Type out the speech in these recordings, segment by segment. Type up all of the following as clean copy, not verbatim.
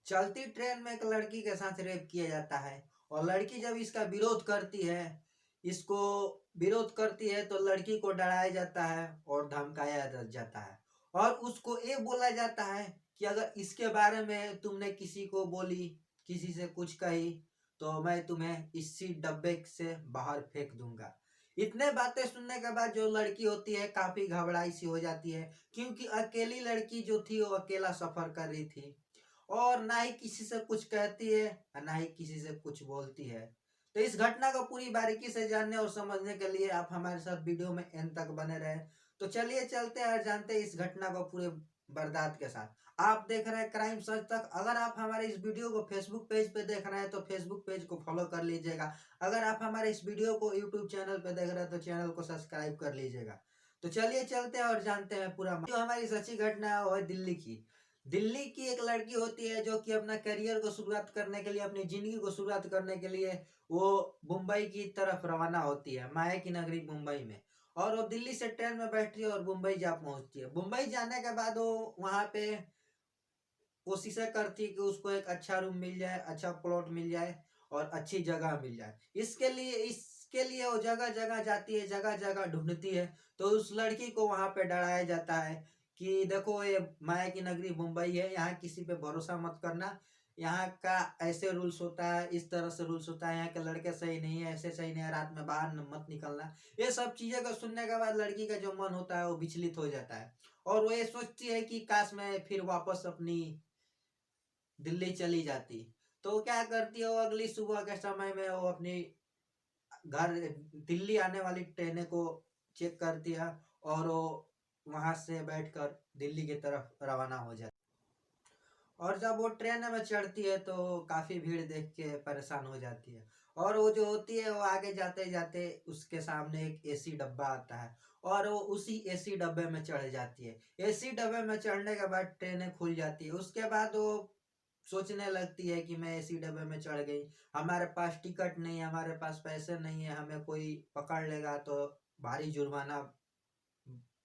चलती ट्रेन में एक लड़की के साथ रेप किया जाता है और लड़की जब इसका विरोध करती है, इसको विरोध करती है तो लड़की को डराया जाता है और धमकाया जाता है और उसको ये बोला जाता है कि अगर इसके बारे में तुमने किसी को बोली, किसी से कुछ कही तो मैं तुम्हें इसी डब्बे से बाहर फेंक दूंगा। इतने बातें सुनने के बाद जो लड़की होती है काफी घबराई सी हो जाती है, क्योंकि अकेली लड़की जो थी वो अकेला सफर कर रही थी और ना ही किसी से कुछ कहती है और ना ही किसी से कुछ बोलती है। तो इस घटना को पूरी बारीकी से जानने और समझने के लिए आप हमारे साथ वीडियो में एंड तक बने रहे। तो चलिए चलते हैं और जानते हैं इस घटना को पूरे बर्दात के साथ। आप देख रहे हैं क्राइम सच तक। अगर आप हमारे इस वीडियो को फेसबुक पेज पे देख रहे हैं तो फेसबुक पेज को फॉलो कर लीजिएगा। अगर आप हमारे इस वीडियो को यूट्यूब चैनल पे देख रहे हैं तो चैनल को सब्सक्राइब कर लीजिएगा। तो चलिए चलते हैं और जानते हैं पूरा। जो हमारी सच्ची घटना है वो है दिल्ली की। दिल्ली की एक लड़की होती है जो कि अपना करियर को शुरुआत करने के लिए, अपनी जिंदगी को शुरुआत करने के लिए वो मुंबई की तरफ रवाना होती है, माया की नगरी मुंबई में। और वो दिल्ली से ट्रेन में बैठती है और मुंबई जा पहुंचती है। मुंबई जाने के बाद वो वहां पे कोशिशें करती है कि उसको एक अच्छा रूम मिल जाए, अच्छा प्लॉट मिल जाए और अच्छी जगह मिल जाए। इसके लिए वो जगह जगह जाती है, जगह जगह ढूंढती है। तो उस लड़की को वहां पे डराया जाता है कि देखो ये माया की नगरी मुंबई है, यहाँ किसी पे भरोसा मत करना। यहाँ का ऐसे रूल्स होता है, इस तरह से रूल्स होता है, यहाँ के लड़के सही नहीं है, ऐसे सही नहीं है, रात में बाहर मत निकलना। ये सब चीजें को सुनने के बाद लड़की का जो मन होता है वो विचलित हो जाता है और वो ये सोचती है कि काश मैं फिर वापस अपनी दिल्ली चली जाती। तो क्या करती है वो, अगली सुबह के समय में वो अपनी घर दिल्ली आने वाली ट्रेनें को चेक करती है और वो वहां से बैठकर दिल्ली की तरफ रवाना हो जाती है। और जब वो ट्रेन में चढ़ती है तो काफी भीड़ देख के परेशान हो जाती है और वो जो होती है वो आगे जाते जाते उसके सामने एक एसी डब्बा आता है और वो उसी एसी डब्बे में चढ़ जाती है। एसी डब्बे में चढ़ने के बाद ट्रेनें खुल जाती है। उसके बाद वो सोचने लगती है कि मैं एसी डब्बे में चढ़ गई, हमारे पास टिकट नहीं है, हमारे पास पैसे नहीं है, हमें कोई पकड़ लेगा तो भारी जुर्माना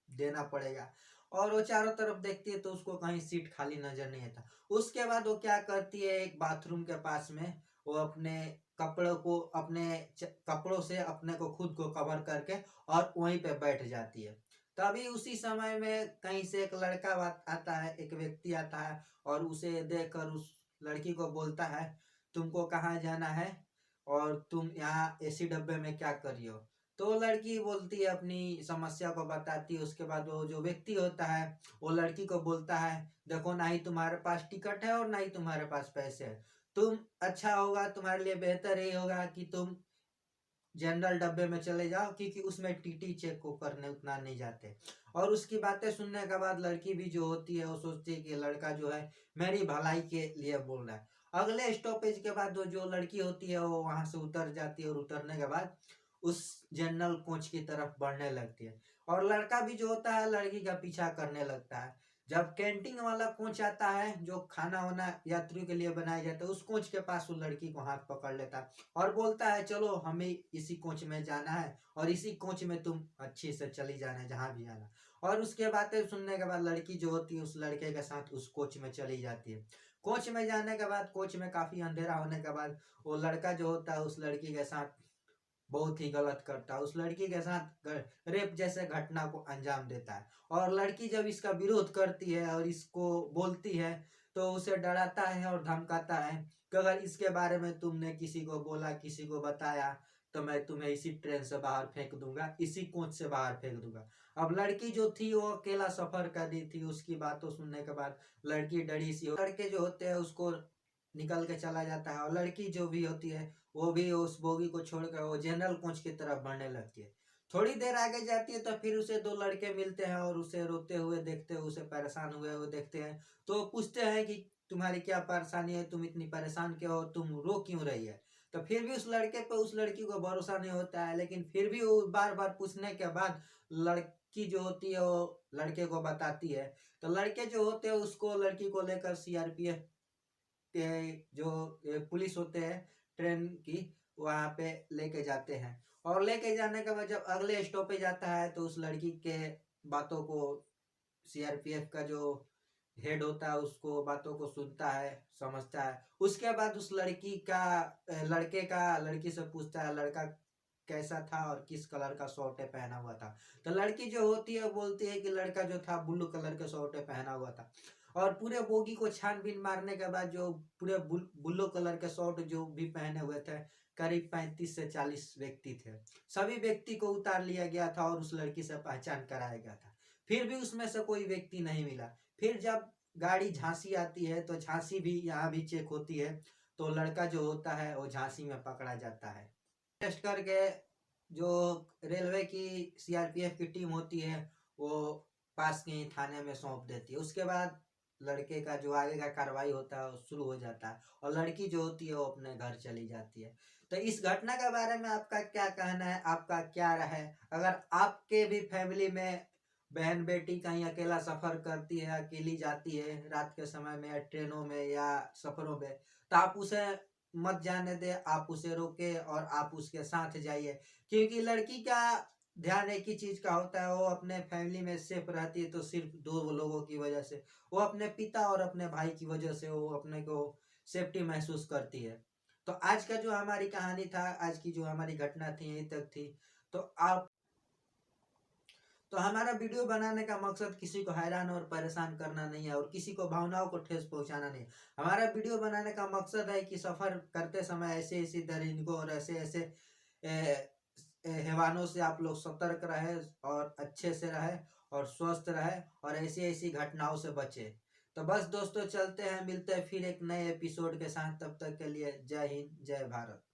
देना पड़ेगा। और वो चारों तरफ देखती है तो उसको कहीं सीट खाली नजर नहीं आता। उसके बाद वो क्या करती है, एक बाथरूम के पास में वो अपने कपड़ों को कपड़ों से अपने को खुद को कवर करके और वहीं पे बैठ जाती है। तभी उसी समय में कहीं से एक लड़का आता है, एक व्यक्ति आता है और उसे देखकर उस लड़की को बोलता है तुमको कहाँ जाना है और तुम यहाँ एसी डब्बे में क्या कर रही हो। तो लड़की बोलती है, अपनी समस्या को बताती है। उसके बाद वो जो व्यक्ति होता है वो लड़की को बोलता है देखो ना ही तुम्हारे पास टिकट है और ना ही तुम्हारे पास पैसे है, तुम अच्छा होगा, तुम्हारे लिए बेहतर ये होगा कि तुम जनरल डब्बे में चले जाओ, क्योंकि उसमें टीटी चेक को करने उतना नहीं जाते। और उसकी बातें सुनने के बाद लड़की भी जो होती है वो सोचती है कि लड़का जो है मेरी भलाई के लिए बोल रहा है। अगले स्टॉपेज के बाद वो जो लड़की होती है वो वहां से उतर जाती है और उतरने के बाद उस जनरल कोच की तरफ बढ़ने लगती है और लड़का भी जो होता है लड़की का पीछा करने लगता है। जब कैंटीन वाला कोच आता है जो खाना वाना यात्रियों के लिए बनाया जाता है, उस कोच के पास वो लड़की को हाथ पकड़ लेता है और बोलता है चलो हमें इसी कोच में जाना है और इसी कोच में तुम अच्छे से चली जाना है जहां भी जाना। और उसके बातें सुनने के बाद लड़की जो होती है उस लड़के के साथ उस कोच में चली जाती है। कोच में जाने के बाद कोच में काफी अंधेरा होने के बाद वो लड़का जो होता है उस लड़की के साथ बहुत ही गलत करता है, उस लड़की के साथ रेप जैसे घटना को अंजाम देता है। और लड़की जब इसका विरोध करती है और इसको बोलती है तो उसे डराता है और धमकाता है कि अगर इसके बारे में तुमने किसी को बोला, किसी को बताया तो मैं तुम्हें इसी ट्रेन से बाहर फेंक दूंगा, इसी कोच से बाहर फेंक दूंगा। अब लड़की जो थी वो अकेला सफर कर रही थी, उसकी बातों सुनने के बाद लड़की डरी सी लड़के जो होते हैं उसको निकल के चला जाता है और लड़की जो भी होती है वो भी उस बोगी को छोड़कर वो जनरल कोच की तरफ बढ़ने लगती है। थोड़ी देर आगे जाती है तो फिर उसे दो लड़के मिलते हैं और उसे रोते हुए देखते हुए, उसे परेशान हुए हुए देखते हैं। तो पूछते हैं कि तुम्हारी क्या परेशानी है, तुम इतनी परेशान क्यों हो, तुम रो क्यों रही है। तो फिर भी उस लड़के पे उस लड़की को भरोसा नहीं होता है, लेकिन फिर भी वो बार बार पूछने के बाद लड़की जो होती है वो लड़के को बताती है। तो लड़के जो होते हैं उसको लड़की को लेकर सीआरपीएफ के जो पुलिस होते हैं ट्रेन की वहां पे लेके जाते हैं। और लेके जाने के बाद जब अगले स्टॉपेज आता है तो उस लड़की के बातों को सीआरपीएफ का जो हेड होता है उसको बातों को सुनता है, समझता है। उसके बाद उस लड़के का लड़की से पूछता है लड़का कैसा था और किस कलर का शर्ट पहना हुआ था। तो लड़की जो होती है बोलती है कि लड़का जो था ब्लू कलर के शर्ट पहना हुआ था। और पूरे बोगी को छानबीन मारने के बाद जो पूरे ब्लू कलर के शर्ट जो भी पहने हुए थे करीब 35 से 40 व्यक्ति थे। सभी व्यक्ति को उतार लिया गया था और उस लड़की से पहचान कराया गया था। फिर भी उसमें से कोई व्यक्ति नहीं मिला। फिर जब गाड़ी झांसी आती है तो झांसी भी यहाँ भी चेक होती है, तो लड़का जो होता है वो झांसी में पकड़ा जाता है। टेस्ट करके जो रेलवे की सीआरपीएफ की टीम होती है वो पास के ही थाने में सौंप देती है। उसके बाद लड़के का जो आगे का कार्रवाई होता है वो शुरू हो जाता है और लड़की जो होती है वो अपने घर चली जाती है। तो इस घटना के बारे में आपका क्या कहना है, आपका क्या राय है? अगर आपके भी फैमिली में बहन बेटी कहीं अकेला सफर करती है, अकेली जाती है रात के समय में या ट्रेनों में या सफरों में, तो आप उसे मत जाने दे, आप उसे रोके और आप उसके साथ जाइए। क्योंकि लड़की का ध्यान एक ही चीज का होता है, वो अपने फैमिली में सेफ रहती है तो सिर्फ दो लोगों की वजह से, वो अपने पिता और अपने भाई की वजह से वो अपने को सेफ्टी महसूस करती है। तो आज का जो हमारी कहानी था, आज की जो हमारी घटना थी यहीं तक थी। तो आप तो हमारा वीडियो बनाने का मकसद किसी को हैरान और परेशान करना नहीं है और किसी को भावनाओं को ठेस पहुंचाना नहीं है। हमारा वीडियो बनाने का मकसद है कि सफर करते समय ऐसे ऐसी दरिंदों और ऐसे ऐसे हैवानों से आप लोग सतर्क रहे और अच्छे से रहे और स्वस्थ रहे और ऐसी ऐसी घटनाओं से बचे। तो बस दोस्तों चलते हैं, मिलते हैं फिर एक नए एपिसोड के साथ। तब तक के लिए जय हिंद, जय भारत।